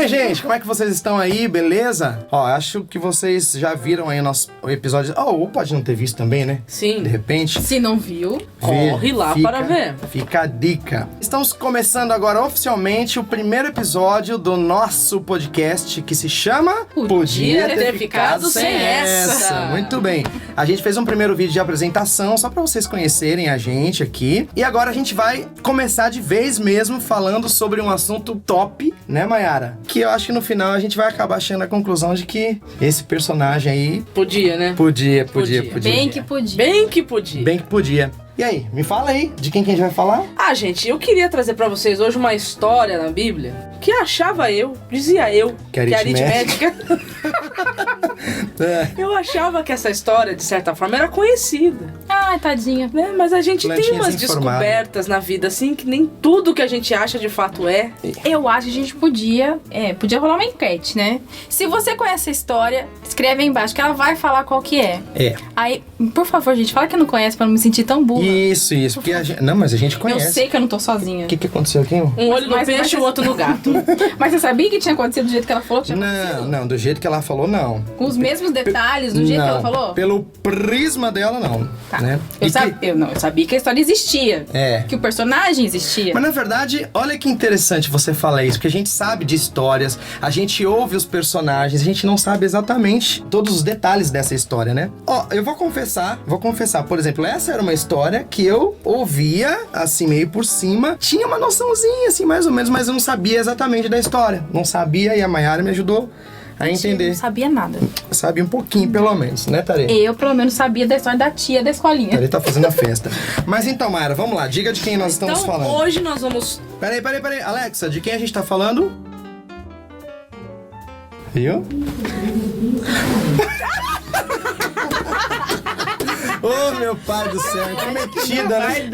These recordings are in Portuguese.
bem, gente? Como é que vocês estão aí? Beleza? Ó, acho que vocês já viram aí o nosso episódio. Ou pode não ter visto também, né? Sim. De repente. Se não viu, corre lá para ver. Fica a dica. Estamos começando agora oficialmente o primeiro episódio do nosso podcast que se chama Podia ter ficado sem essa. Muito bem. A gente fez um primeiro vídeo de apresentação só pra vocês conhecerem a gente aqui. E agora a gente vai começar de vez mesmo falando sobre um assunto top, né, Mayara? Que eu acho que no final a gente vai acabar chegando à conclusão de que esse personagem aí... Podia, né? Podia. Bem que podia. Bem que podia. Bem que podia. E aí, me fala aí, de quem que a gente vai falar? Ah, gente, eu queria trazer pra vocês hoje uma história na Bíblia que dizia eu, que aritmética. Eu achava que essa história, de certa forma, era conhecida. Ai, tadinha. Né? Mas a gente tem umas desinformada. Descobertas na vida, assim, que nem tudo que a gente acha de fato é. Eu acho que a gente podia rolar uma enquete, né? Se você conhece a história, escreve aí embaixo que ela vai falar qual que é. É. Aí, por favor, gente, fala que não conhece pra não me sentir tão burra. Isso. Porque a gente... Não, mas a gente conhece. Eu sei que eu não tô sozinha. O que aconteceu aqui? Um olho no peixe e o outro no gato. Mas você sabia que tinha acontecido do jeito que ela falou? Não, do jeito que ela falou, não. Com os mesmos detalhes, do jeito que ela falou? Pelo prisma dela, não. Tá. Né? Eu sabia que a história existia. É. Que o personagem existia. Mas na verdade, olha que interessante você falar isso, porque a gente sabe de histórias, a gente ouve os personagens, a gente não sabe exatamente todos os detalhes dessa história, né? Ó, eu vou confessar, por exemplo, essa era uma história que eu ouvia, assim, meio por cima, tinha uma noçãozinha, assim, mais ou menos, mas eu não sabia exatamente da história. Não sabia e a Mayara me ajudou a entender. Eu não sabia nada. Sabia um pouquinho, pelo menos, né, Tare? Eu, pelo menos, sabia da história da tia da escolinha. Tare tá fazendo a festa. Mas então, Mayara, vamos lá. Diga de quem nós estamos falando. Então, hoje nós vamos... Peraí. Alexa, de quem a gente tá falando? Viu? Ô, meu pai do céu, que metida, né?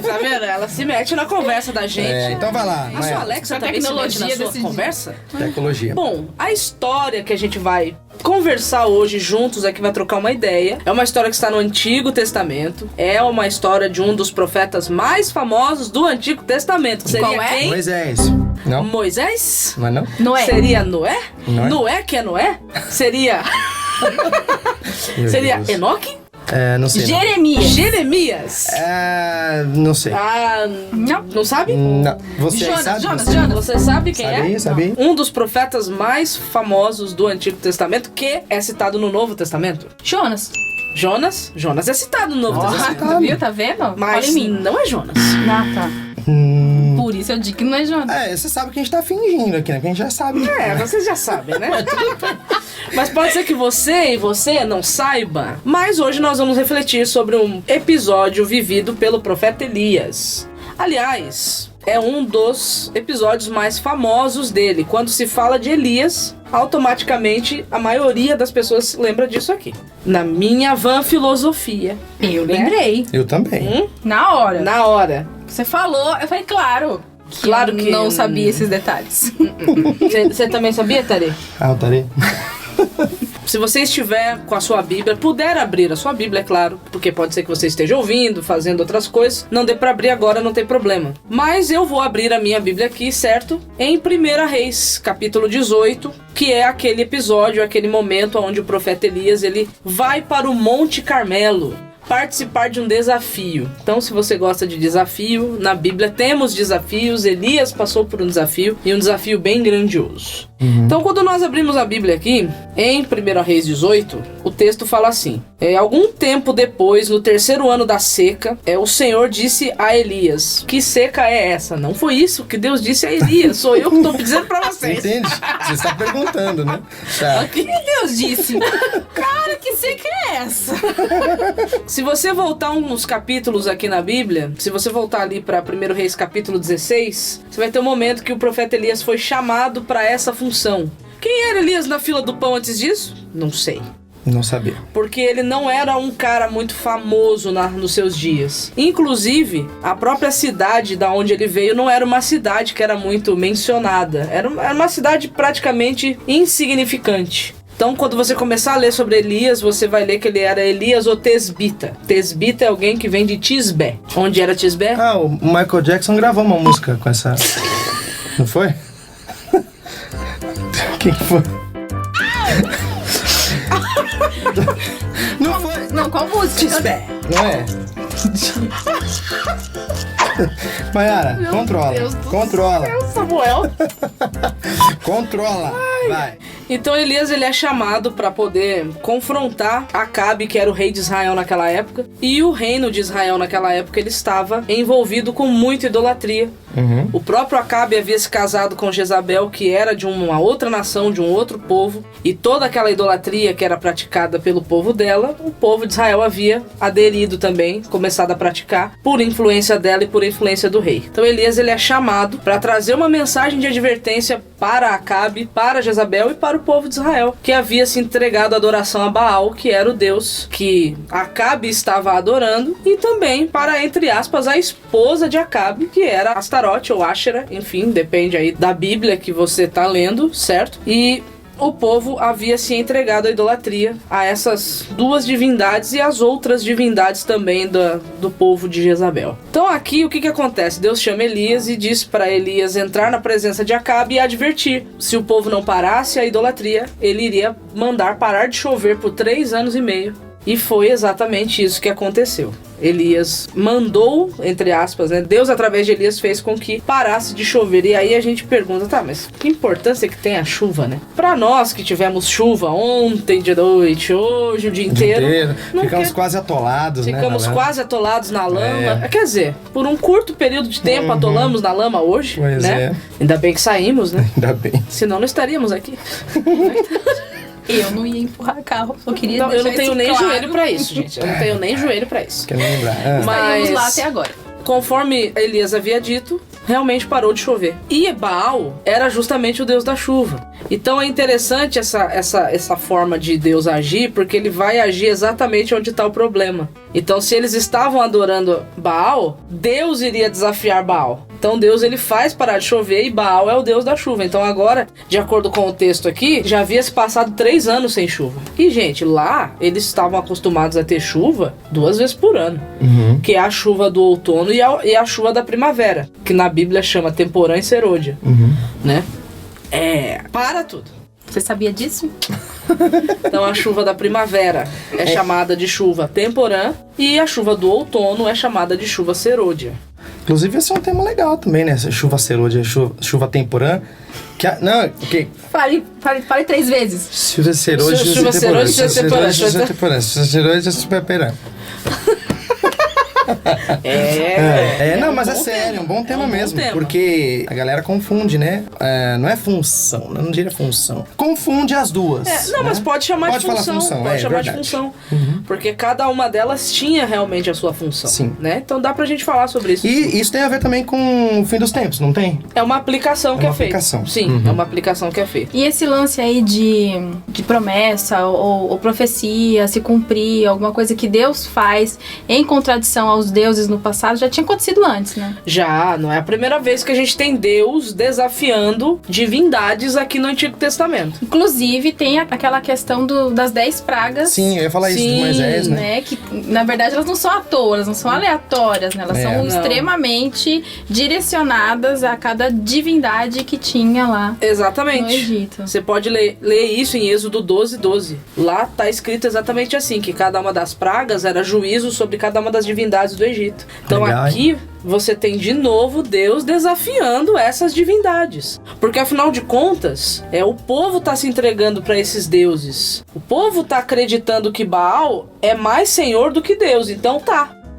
Tá vendo? Ela se mete na conversa da gente. Então vai lá. A sua Alexa também se mete na sua conversa? Tecnologia. Bom, a história que a gente vai conversar hoje juntos aqui, vai trocar uma ideia. É uma história que está no Antigo Testamento. É uma história de um dos profetas mais famosos do Antigo Testamento. Seria Qual é? quem? Moisés. Não? Moisés? Não é não? Noé. Seria Noé? Noé. Noé que é Noé? Seria... Seria Enoque? Não sei. Jeremias? Não sei. Não sabe? Não. Você Jonas, sabe? Jonas. Você sabe quem é? Sabia. Um dos profetas mais famosos do Antigo Testamento, que é citado no Novo Testamento. Jonas. Jonas é citado no Novo Testamento. Viu? Tá vendo? Mas Olha em mim. não é Jonas. Ah, tá. Por isso eu digo que não é Jonas. Você sabe que a gente tá fingindo aqui, né? Que a gente já sabe. Vocês já sabem, né? Mas pode ser que você não saiba. Mas hoje nós vamos refletir sobre um episódio vivido pelo profeta Elias. Aliás, é um dos episódios mais famosos dele. Quando se fala de Elias, automaticamente a maioria das pessoas lembra disso aqui. Na minha van filosofia. Eu lembrei. Eu também. Na hora. Na hora. Você falou, eu falei, claro Claro que não sabia esses detalhes. Você também sabia, Tare? Eu Tare. Se você estiver com a sua Bíblia, puder abrir a sua Bíblia, é claro, porque pode ser que você esteja ouvindo, fazendo outras coisas, não dê pra abrir agora, não tem problema. Mas eu vou abrir a minha Bíblia aqui, certo? Em 1 Reis, capítulo 18, que é aquele episódio, aquele momento onde o profeta Elias, ele vai para o Monte Carmelo participar de um desafio. Então, se você gosta de desafio, na Bíblia temos desafios. Elias passou por um desafio, e um desafio bem grandioso. Então, quando nós abrimos a Bíblia aqui, em 1 Reis 18, o texto fala assim: algum tempo depois, no 3º ano da seca, o Senhor disse a Elias: que seca é essa? Não foi isso que Deus disse a Elias, sou eu que estou dizendo pra vocês. Entende? Você está perguntando, né? Tá. O que Deus disse? Cara, que seca é essa? Se você voltar uns capítulos aqui na Bíblia, se você voltar ali para 1 Reis capítulo 16, você vai ter um momento que o profeta Elias foi chamado para essa função. Quem era Elias na fila do pão antes disso? Não sei. Não sabia. Porque ele não era um cara muito famoso nos seus dias. Inclusive, a própria cidade da onde ele veio não era uma cidade que era muito mencionada. Era uma cidade praticamente insignificante. Então, quando você começar a ler sobre Elias, você vai ler que ele era Elias o Tesbita. Tesbita é alguém que vem de Tisbé. Onde era Tisbé? O Michael Jackson gravou uma música com essa... Não foi? Quem foi? Não foi. Não, qual música? Não é? Maiara, controla. Deus do Controla. Samuel. Controla. Vai. Então Elias ele é chamado para poder confrontar Acabe, que era o rei de Israel naquela época, e o reino de Israel naquela época ele estava envolvido com muita idolatria. O próprio Acabe havia se casado com Jezabel, que era de uma outra nação, de um outro povo, e toda aquela idolatria que era praticada pelo povo dela, o povo de Israel havia aderido também, começado a praticar por influência dela e por influência do rei. Então Elias ele é chamado para trazer uma mensagem de advertência para Acabe, para Jezabel e para o povo de Israel, que havia se entregado à adoração a Baal, que era o deus que Acabe estava adorando, e também para, entre aspas, a esposa de Acabe, que era Astarote ou Ashera, enfim, depende aí da Bíblia que você tá lendo, certo? E o povo havia se entregado à idolatria, a essas duas divindades e as outras divindades também do povo de Jezabel. Então aqui o que acontece? Deus chama Elias e diz para Elias entrar na presença de Acabe e advertir. Se o povo não parasse a idolatria, ele iria mandar parar de chover por 3 anos e meio. E foi exatamente isso que aconteceu. Elias mandou, entre aspas, né? Deus, através de Elias, fez com que parasse de chover. E aí a gente pergunta, tá, mas que importância que tem a chuva, né? Pra nós que tivemos chuva ontem de noite, hoje, o dia inteiro. Ficamos quase atolados, né? Ficamos quase atolados na lama. Quer dizer, por um curto período de tempo atolamos na lama hoje, pois né? Ainda bem que saímos, né? Ainda bem. Senão não estaríamos aqui. Eu não ia empurrar carro, só queria Não, eu não tenho nem claro. joelho pra isso, gente. Eu não tenho nem joelho pra isso. Quer me lembrar? Mas Saímos lá até agora. Conforme Elias havia dito, realmente parou de chover. E Baal era justamente o deus da chuva. Então é interessante essa forma de Deus agir, porque ele vai agir exatamente onde está o problema. Então se eles estavam adorando Baal, Deus iria desafiar Baal. Então Deus ele faz parar de chover e Baal é o deus da chuva. Então agora, de acordo com o texto aqui, já havia se passado 3 anos sem chuva. E gente, lá eles estavam acostumados a ter chuva 2 vezes por ano. Que é a chuva do outono e a chuva da primavera, que na Bíblia chama temporã e serôdia, né? Para tudo. Você sabia disso? Então a chuva da primavera é chamada de chuva temporã e a chuva do outono é chamada de chuva serôdia. Inclusive, esse é um tema legal também, né? Chuva serôdia, chuva temporã. Não, ok. Fale 3 vezes. Chuva serôdia, Chuva serôdia, chuva temporã. Chuva serôdia, chuva temporã. Não, mas é sério, é um bom tema mesmo. Porque a galera confunde, né? Não é função, não diria função. Confunde as duas. Não, mas pode chamar de função. Falar função. Pode chamar verdade. de função. Porque cada uma delas tinha realmente a sua função. Sim. Né? Então dá pra gente falar sobre isso. E isso tem a ver também com o fim dos tempos, não tem? É uma aplicação que é feita. Sim, é uma aplicação que é feita. E esse lance aí de promessa ou profecia se cumprir, alguma coisa que Deus faz em contradição aos deuses no passado, já tinha acontecido antes, né? Já, não é a primeira vez que a gente tem Deus desafiando divindades aqui no Antigo Testamento. Inclusive, tem aquela questão das 10 pragas. Sim, eu ia falar isso de Moisés, né? Que, na verdade, elas não são à toa, elas não são aleatórias, né? Elas são extremamente direcionadas a cada divindade que tinha lá Exatamente. no Egito. Você pode ler isso em Êxodo 12:12. Lá tá escrito exatamente assim, que cada uma das pragas era juízo sobre cada uma das divindades do Egito. Então legal, aqui você tem de novo Deus desafiando essas divindades. Porque afinal de contas, o povo tá se entregando para esses deuses. O povo tá acreditando que Baal é mais senhor do que Deus. Então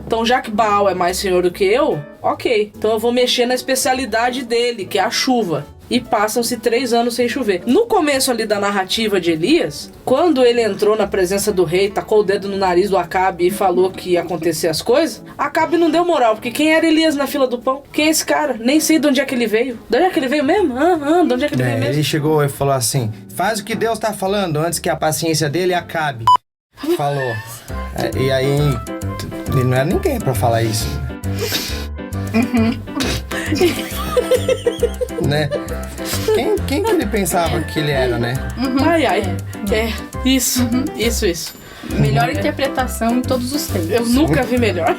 Então já que Baal é mais senhor do que eu, ok. Então eu vou mexer na especialidade dele, que é a chuva. E passam-se 3 anos sem chover. No começo ali da narrativa de Elias, quando ele entrou na presença do rei, tacou o dedo no nariz do Acabe e falou que ia acontecer as coisas, Acabe não deu moral, porque quem era Elias na fila do pão? Quem é esse cara? Nem sei de onde é que ele veio. De onde é que ele veio mesmo? De onde é que ele veio mesmo? Ele chegou e falou assim, faz o que Deus tá falando antes que a paciência dele acabe. Falou. E aí, ele não era ninguém pra falar isso. Né? Quem que ele pensava que ele era, né? Ai. Isso. Melhor interpretação em todos os tempos. Eu nunca vi melhor.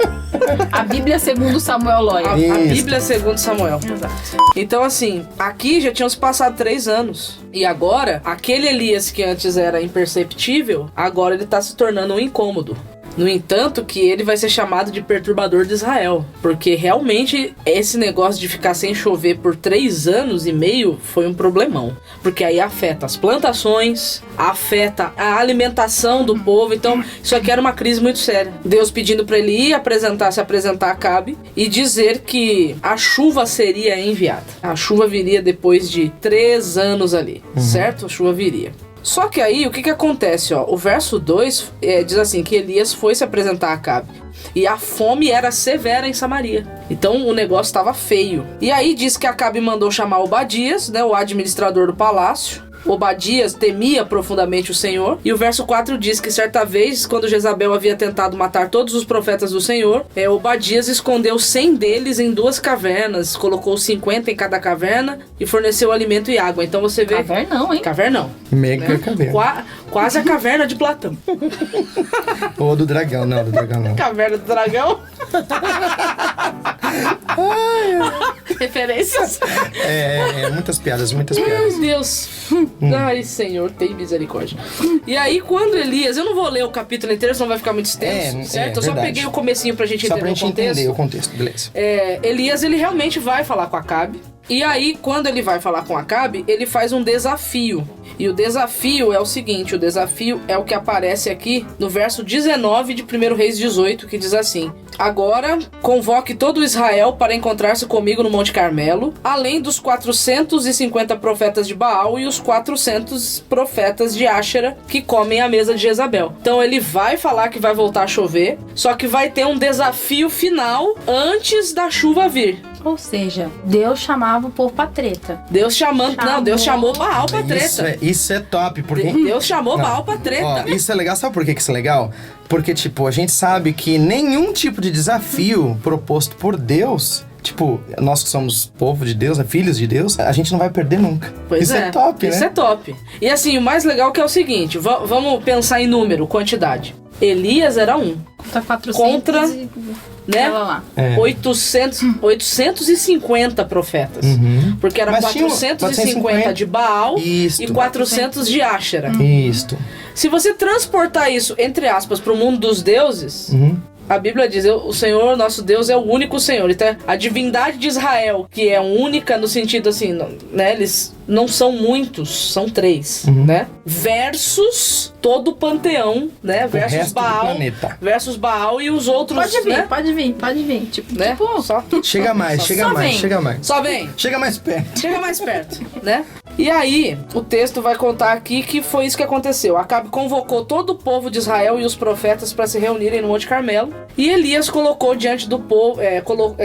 A Bíblia segundo Samuel Loya. A Bíblia segundo Samuel. Exato. Então, assim, aqui já tinham se passado 3 anos. E agora, aquele Elias que antes era imperceptível, agora ele tá se tornando um incômodo. No entanto, que ele vai ser chamado de perturbador de Israel. Porque realmente esse negócio de ficar sem chover por 3 anos e meio foi um problemão. Porque aí afeta as plantações, afeta a alimentação do povo. Então, isso aqui era uma crise muito séria. Deus pedindo para ele ir se apresentar a Acabe e dizer que a chuva seria enviada. A chuva viria depois de 3 anos ali, certo? A chuva viria. Só que aí, o que acontece, ó? O verso 2 diz assim, que Elias foi se apresentar a Acabe. E a fome era severa em Samaria. Então, o negócio estava feio. E aí, diz que Acabe mandou chamar Obadias, né? O administrador do palácio. Obadias temia profundamente o Senhor. E o verso 4 diz que certa vez, quando Jezabel havia tentado matar todos os profetas do Senhor, Obadias escondeu 100 deles em 2 cavernas, colocou 50 em cada caverna e forneceu alimento e água. Então você vê... Cavernão, hein? Cavernão. Mega caverna. Quase a caverna de Platão. Ou do dragão, não, do dragão não. Caverna do dragão. Referências. Muitas piadas. Meu Deus. Ai, Senhor, tem misericórdia. E aí, quando Elias... Eu não vou ler o capítulo inteiro, senão vai ficar muito extenso, certo? Eu só verdade. peguei o comecinho pra gente entender o contexto. Entender o contexto, beleza. Elias, ele realmente vai falar com Acabe. E aí, quando ele vai falar com Acabe, ele faz um desafio. E o desafio é o seguinte, o desafio é o que aparece aqui no verso 19 de 1 Reis 18, que diz assim: agora convoque todo Israel para encontrar-se comigo no Monte Carmelo, além dos 450 profetas de Baal e os 400 profetas de Áxera que comem à mesa de Jezabel. Então ele vai falar que vai voltar a chover, só que vai ter um desafio final antes da chuva vir. Ou seja, Deus chamava o povo pra treta. Deus chamou Baal pra treta. Isso é top, porque... Deus chamou Baal pra treta. Ó, isso é legal, sabe por que isso é legal? Porque, tipo, a gente sabe que nenhum tipo de desafio proposto por Deus... Tipo, nós que somos povo de Deus, filhos de Deus, a gente não vai perder nunca. Pois isso é top, né? Isso é top. E assim, o mais legal que é o seguinte, vamos pensar em número, quantidade. Elias era um. Contra 400 Contra... né? Lá. 850 profetas. Porque era 450 de Baal e 400 de Áxera. Isto. Se você transportar isso, entre aspas, para o mundo dos deuses... A Bíblia diz, o Senhor, nosso Deus, é o único Senhor. Então, a divindade de Israel, que é única no sentido assim, né? Eles não são muitos, são 3, né? Versus todo o panteão, né? Versus Baal e os outros, né? Pode vir. Tipo, né? Só chega mais. Só vem. Chega mais perto, né? E aí, o texto vai contar aqui que foi isso que aconteceu. Acabe convocou todo o povo de Israel e os profetas para se reunirem no Monte Carmelo. E Elias colocou diante do povo,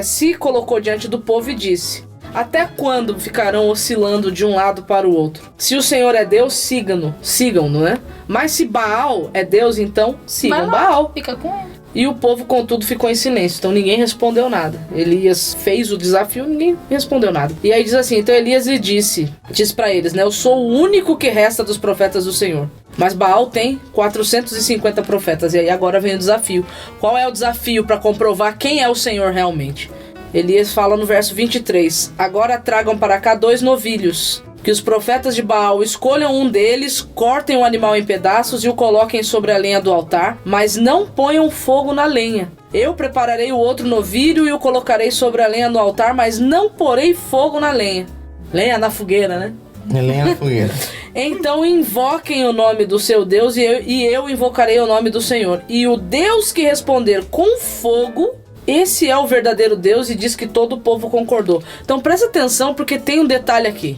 se colocou diante do povo e disse: até quando ficarão oscilando de um lado para o outro? Se o Senhor é Deus, sigam-no, né? Mas se Baal é Deus, então sigam Baal. Fica com ele. E o povo, contudo, ficou em silêncio. Então ninguém respondeu nada. Elias fez o desafio, ninguém respondeu nada. E aí diz assim, então Elias lhe disse para eles, né? Eu sou o único que resta dos profetas do Senhor. Mas Baal tem 450 profetas. E aí agora vem o desafio. Qual é o desafio para comprovar quem é o Senhor realmente? Elias fala no verso 23. Agora tragam para cá 2 novilhos. Que os profetas de Baal escolham um deles, cortem o animal em pedaços e o coloquem sobre a lenha do altar, mas não ponham fogo na lenha. Eu prepararei o outro novilho e o colocarei sobre a lenha do altar, mas não porei fogo na lenha. Lenha na fogueira, né? Lenha na fogueira. Então invoquem o nome do seu Deus e eu invocarei o nome do Senhor. E o Deus que responder com fogo... Esse é o verdadeiro Deus, e diz que todo o povo concordou. Então presta atenção, porque tem um detalhe aqui.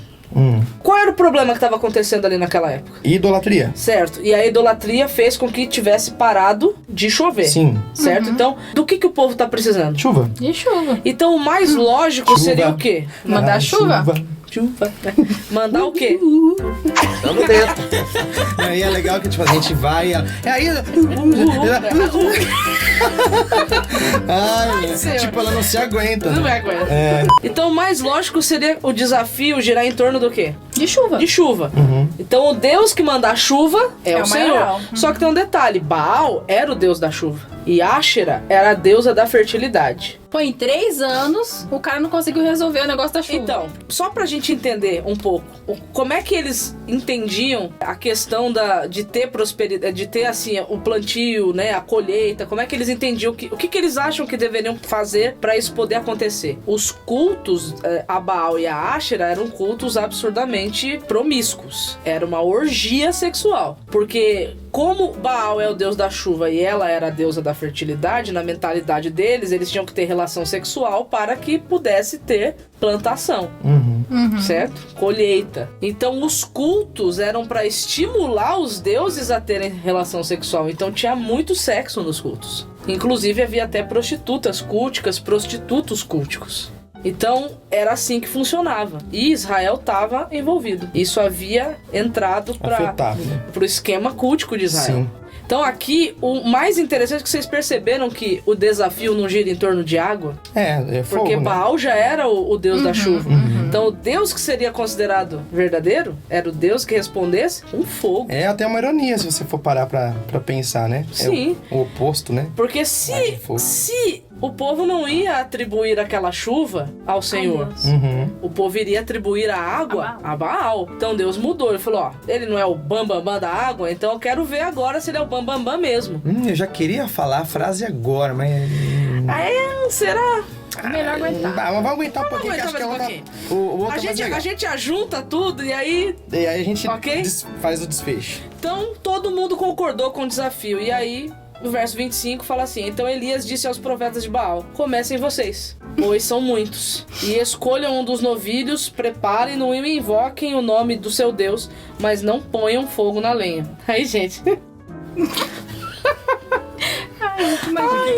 Qual era o problema que estava acontecendo ali naquela época? Idolatria. Certo. E a idolatria fez com que tivesse parado de chover. Sim. Certo? Então, do que o povo está precisando? Chuva. De chuva. Então, o mais lógico seria o quê? Mandar chuva. Chuva. Mandar o quê? Tamo dentro. E aí é legal que tipo, a gente vai... Aí... Ai, tipo, ela não se aguenta. Não vai aguentar. Então, o mais lógico seria o desafio girar em torno do quê? De chuva. De chuva. Então o Deus que manda a chuva é o Senhor. maioral. Só que tem um detalhe: Baal era o Deus da chuva e Áshera era a deusa da fertilidade. Pô, em 3 anos, o cara não conseguiu resolver o negócio da chuva. Então, só pra gente entender um pouco, como é que eles entendiam a questão de ter prosperidade, de ter, assim, o plantio, né, a colheita, como é que eles entendiam, o que eles acham que deveriam fazer pra isso poder acontecer? Os cultos a Baal e a Áshera eram cultos absurdamente promíscuos. Era uma orgia sexual. Porque como Baal é o deus da chuva e ela era a deusa da fertilidade, na mentalidade deles, eles tinham que ter relação sexual para que pudesse ter plantação, certo? Colheita. Então os cultos eram para estimular os deuses a terem relação sexual. Então tinha muito sexo nos cultos. Inclusive havia até prostitutas culticas, prostitutos culticos. Então, era assim que funcionava. E Israel estava envolvido. Isso havia entrado para o esquema cultico de Israel. Sim. Então, aqui, o mais interessante é que vocês perceberam que o desafio não gira em torno de água. É fogo, porque né? Baal já era o deus da chuva. Então, o deus que seria considerado verdadeiro era o deus que respondesse com fogo. É até uma ironia, se você for parar pra pensar, né? Sim. É o oposto, né? Porque se o povo não ia atribuir aquela chuva ao Senhor, o povo iria atribuir a água a Baal. Então Deus mudou, ele falou, ó, ele não é o bambambam da água, então eu quero ver agora se ele é o bambambam mesmo. Eu já queria falar a frase agora, mas... Será? Melhor aguentar. Mas vamos aguentar um pouquinho, que acho que o outro é mais legal. A gente ajunta tudo e aí a gente faz o desfecho. Então todo mundo concordou com o desafio. E aí, no verso 25 fala assim: então Elias disse aos profetas de Baal: comecem vocês, pois são muitos, e escolham um dos novilhos, preparem-no e invoquem o nome do seu Deus, mas não ponham fogo na lenha. Aí, gente...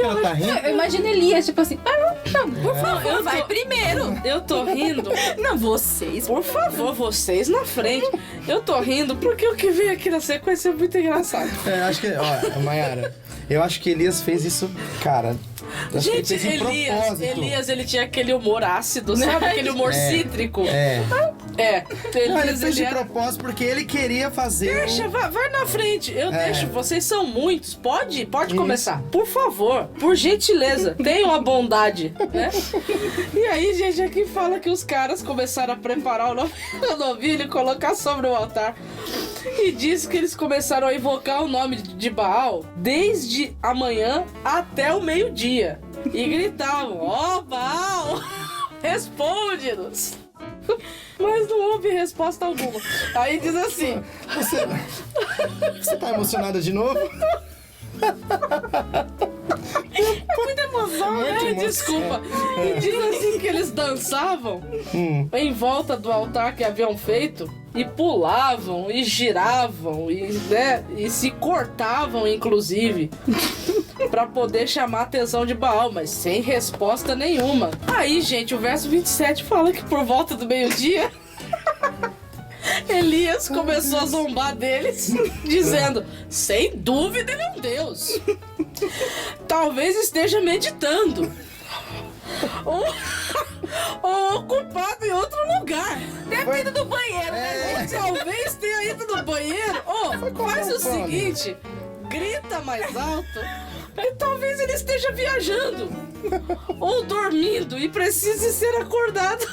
Ela tá rindo? Eu imagino Elias, tipo assim, por favor, vai primeiro. Eu tô rindo. Não, vocês. Por favor, vocês na frente. Eu tô rindo porque o que vem aqui na sequência é muito engraçado. Acho que... Ó, Mayara, eu acho que Elias fez isso, cara... Gente, Elias, ele tinha aquele humor ácido, sabe? Aquele humor cítrico. Ele fez de propósito porque ele queria fazer... Deixa, vai na frente. Eu deixo, vocês são muitos. Pode começar. Por favor, por gentileza, tenham a bondade, né? E aí, gente, aqui fala que os caras começaram a preparar o novilho e colocar sobre o altar. E diz que eles começaram a invocar o nome de Baal desde a manhã até o meio-dia. E gritavam: ó, Baal, responde-nos. Mas não houve resposta alguma. Aí diz assim: Você tá emocionada de novo? É muita emoção, né? Desculpa. E diz assim que eles dançavam em volta do altar que haviam feito. E pulavam, e giravam, e se cortavam, inclusive, pra poder chamar a atenção de Baal, mas sem resposta nenhuma. Aí, gente, o verso 27 fala que por volta do meio-dia, Elias começou a zombar deles, dizendo: sem dúvida ele é um deus. Talvez esteja meditando. Ou ocupado em outro lugar. Deve ter ido no banheiro, né? Talvez tenha ido no banheiro. Faz o seguinte: grita mais alto. E talvez ele esteja viajando ou dormindo e precise ser acordado.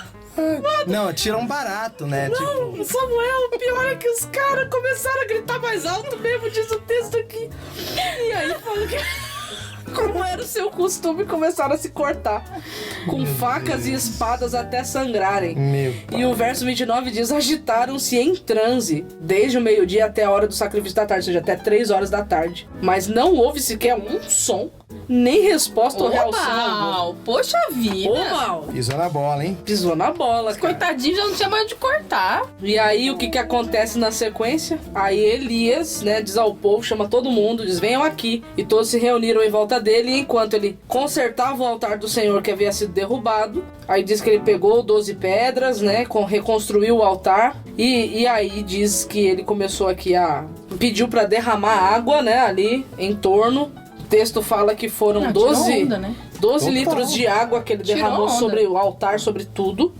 Não, tira um barato, né? Não, tipo... Samuel, o pior é que os caras começaram a gritar mais alto mesmo, diz o texto aqui. E aí fala que... como era o seu costume, começaram a se cortar com facas e espadas até sangrarem. E o verso 29 diz: agitaram-se em transe desde o meio-dia até a hora do sacrifício da tarde, ou seja, até 3 horas da tarde. Mas não houve sequer um som, nem resposta ou reação. Poxa vida. Pisou na bola, hein? Pisou na bola, cara. Coitadinho, já não tinha mais de cortar. E aí, o que acontece na sequência? Aí Elias, diz ao povo, chama todo mundo, diz: venham aqui. E todos se reuniram em volta dele, e enquanto ele consertava o altar do Senhor que havia sido derrubado, aí diz que ele pegou 12 pedras, reconstruiu o altar, e aí diz que ele começou aqui pediu para derramar água, ali em torno. O texto fala que foram 12 litros de água que ele derramou sobre o altar, sobre tudo.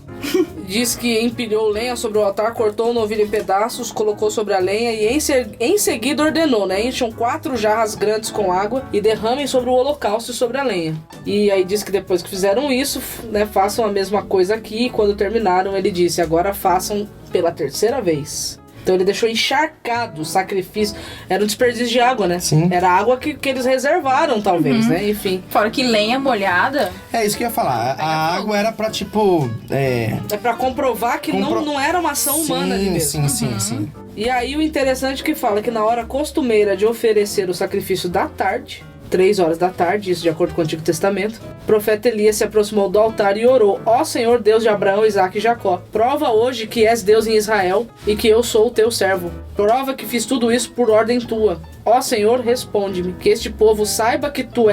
Diz que empilhou lenha sobre o altar, cortou o novilho em pedaços, colocou sobre a lenha e em seguida ordenou, né? Encham 4 jarras grandes com água e derramem sobre o holocausto e sobre a lenha. E aí diz que depois que fizeram isso, né, façam a mesma coisa aqui. E quando terminaram, ele disse, agora façam pela 3ª vez. Então ele deixou encharcado o sacrifício. Era um desperdício de água, né? Sim. Era água que eles reservaram, talvez, né? Enfim. Fora que lenha molhada. É isso que eu ia falar. A água era pra, tipo... É pra comprovar que não era uma ação humana ali mesmo. Sim. E aí o interessante que fala que na hora costumeira de oferecer o sacrifício da tarde, 3 horas da tarde, isso de acordo com o Antigo Testamento, o profeta Elias se aproximou do altar e orou: ó Senhor Deus de Abraão, Isaque e Jacó, prova hoje que és Deus em Israel e que eu sou o teu servo. Prova que fiz tudo isso por ordem tua. Ó Senhor, responde-me, que este povo saiba que tu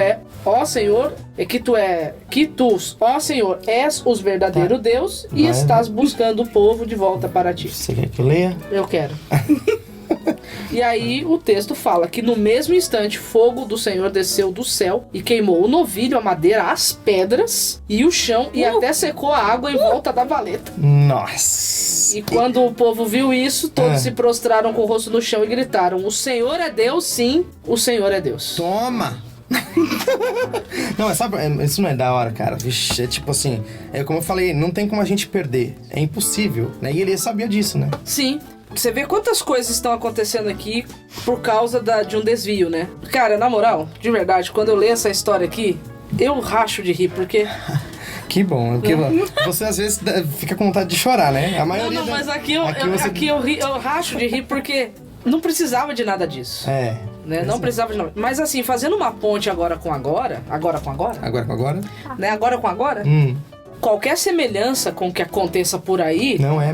ó Senhor, ó Senhor, és o verdadeiro Deus e estás buscando o povo de volta para ti. Você quer que eu leia? Eu quero. E aí o texto fala que no mesmo instante fogo do Senhor desceu do céu e queimou o novilho, a madeira, as pedras e o chão e até secou a água em volta da valeta. Nossa! E quando o povo viu isso, todos se prostraram com o rosto no chão e gritaram: o Senhor é Deus, sim, o Senhor é Deus. Toma! Não, sabe, isso não é da hora, cara. Vixe, é tipo assim, como eu falei, não tem como a gente perder. É impossível, né? E ele sabia disso, né? Sim. Você vê quantas coisas estão acontecendo aqui por causa de um desvio, né? Cara, na moral, de verdade, quando eu leio essa história aqui, eu racho de rir, porque... Que bom, porque você às vezes fica com vontade de chorar, né? A maioria Não, mas aqui eu racho de rir porque não precisava de nada disso. Né? Não precisava de nada. Mas assim, fazendo uma ponte agora com agora... Agora com agora? Né? Agora com agora? Qualquer semelhança com o que aconteça por aí não é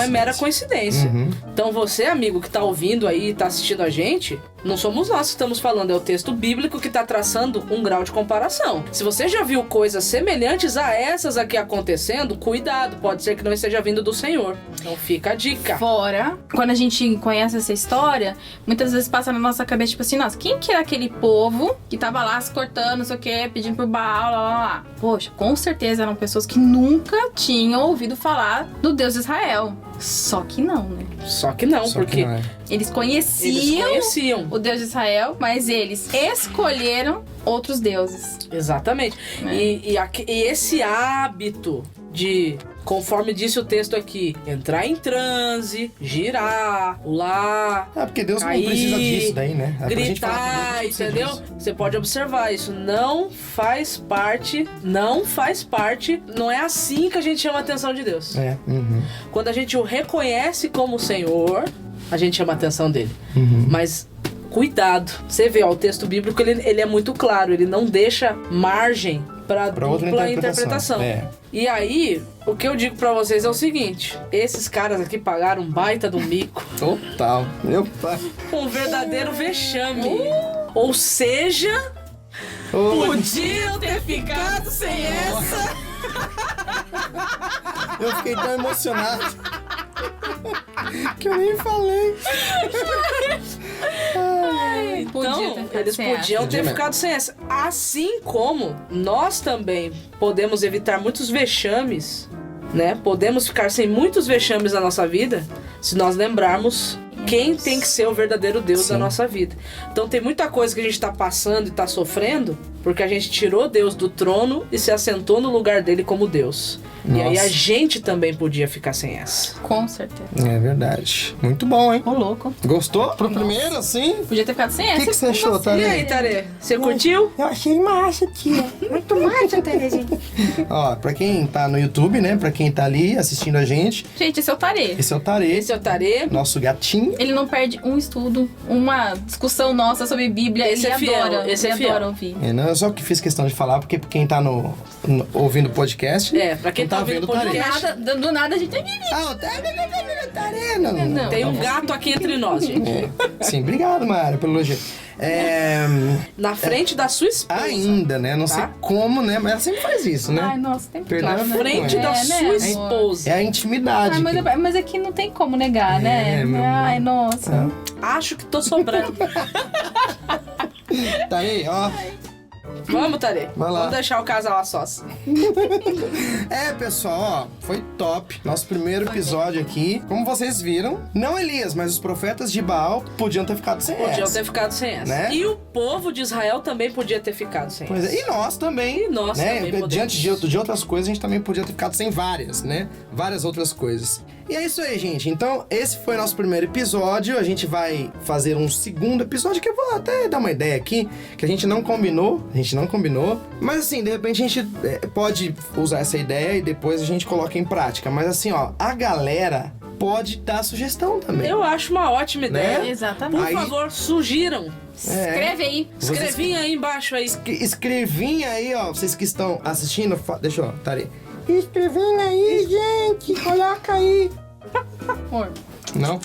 mera coincidência. Então você, amigo, que tá ouvindo aí, tá assistindo a gente, não somos nós que estamos falando, é o texto bíblico que tá traçando um grau de comparação. Se você já viu coisas semelhantes a essas aqui acontecendo, cuidado, pode ser que não esteja vindo do Senhor. Então fica a dica. Fora, quando a gente conhece essa história, muitas vezes passa na nossa cabeça, tipo assim, nossa, quem que era aquele povo que tava lá se cortando, não sei o que, pedindo por Baal, lá. Poxa, com certeza eram pessoas que nunca tinham ouvido falar do Deus de Israel. Só que não, né? Só que não, porque eles conheciam o Deus de Israel, mas eles escolheram outros deuses. Exatamente. E esse hábito de, conforme disse o texto aqui, entrar em transe, girar, pular, porque Deus cair, não precisa disso daí, né? Gritar, entendeu? Você pode observar isso. Não faz parte, não é assim que a gente chama a atenção de Deus. Quando a gente o reconhece como Senhor, a gente chama a atenção dele. Mas cuidado. Você vê, o texto bíblico, ele é muito claro, ele não deixa margem para dupla interpretação. E aí, o que eu digo pra vocês é o seguinte: esses caras aqui pagaram um baita do mico. Total. Meu pai. Um verdadeiro vexame. Ou seja, podiam ter ficado sem essa. Eu fiquei tão emocionado que eu nem falei. Então, eles podiam ter ficado sem essa. Assim como nós também podemos evitar muitos vexames, né? Podemos ficar sem muitos vexames na nossa vida se nós lembrarmos quem tem que ser o verdadeiro Deus da nossa vida. Então tem muita coisa que a gente tá passando e tá sofrendo porque a gente tirou Deus do trono e se assentou no lugar dele como Deus. Nossa. E aí a gente também podia ficar sem essa. Com certeza. É verdade. Muito bom, hein? Ô, louco. Gostou? Pro primeiro, assim? Podia ter ficado sem essa. O que você achou, Tarê? E aí, Tarê? Você curtiu? Eu achei massa, tia. Muito massa, Terezinha. Ó, pra quem tá no YouTube, né? Pra quem tá ali assistindo a gente. Gente, esse é o Tarê. Esse é o Tarê. Esse é o Tarê. Nosso gatinho. Ele não perde um estudo, uma discussão nossa sobre Bíblia. Esse ele é fiel, adora. esse ele é fiel. adora ouvir. Não, eu só que fiz questão de falar, porque quem tá ouvindo o podcast... Pra quem tá ouvindo o podcast... Do nada a gente tem Bíblia. Ah, o Tarê, não. Tem um gato aqui entre nós, gente. Sim, obrigado, Mara, pelo elogio. Na frente da sua esposa. Ainda, né? Não sei como, né? Mas ela sempre faz isso, né? Ai, nossa, tem Perdão, Na frente da sua esposa. É a intimidade. Mas aqui não tem como negar, né? Ai, nossa. Acho que tô sobrando. Tá aí, ó. Vamos, Tare. Vai lá. Vamos deixar o casal a sós. Pessoal, ó, foi top. Nosso primeiro episódio aqui. Como vocês viram, não Elias, mas os profetas de Baal podiam ter ficado sem Podiam essa. ter ficado sem essa. Né? E o povo de Israel também podia ter ficado sem Pois essa. é, e nós também. E nós né? também podemos. Diante de outras coisas, a gente também podia ter ficado sem várias, né? Várias outras coisas. E é isso aí, gente. Então, esse foi nosso primeiro episódio. A gente vai fazer um segundo episódio que eu vou até dar uma ideia aqui, que a gente não combinou. Mas assim, de repente a gente pode usar essa ideia e depois a gente coloca em prática. Mas assim, ó, a galera pode dar sugestão também. Eu acho uma ótima ideia. Né? Exatamente. Por Aí- favor, sugiram. Escreve aí. Escrevinha aí embaixo aí. Escrevinha aí, ó, vocês que estão assistindo, deixa eu, Tari. Escrevinha aí, gente, coloca aí. Amor. Não?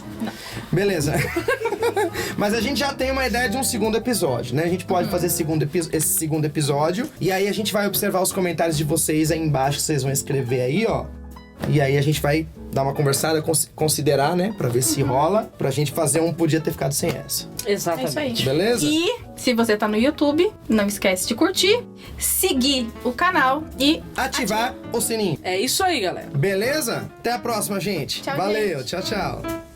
Beleza. Mas a gente já tem uma ideia de um segundo episódio, né? A gente pode fazer esse segundo episódio. E aí a gente vai observar os comentários de vocês aí embaixo, que vocês vão escrever aí, ó. E aí a gente vai dar uma conversada, considerar, né? Pra ver se rola. Pra gente fazer um Podia Ter Ficado Sem Essa. É isso aí. Exatamente. Beleza? E se você tá no YouTube, não esquece de curtir, seguir o canal e Ativar o sininho. É isso aí, galera. Beleza? Até a próxima, gente. Tchau, Valeu, gente. tchau, tchau.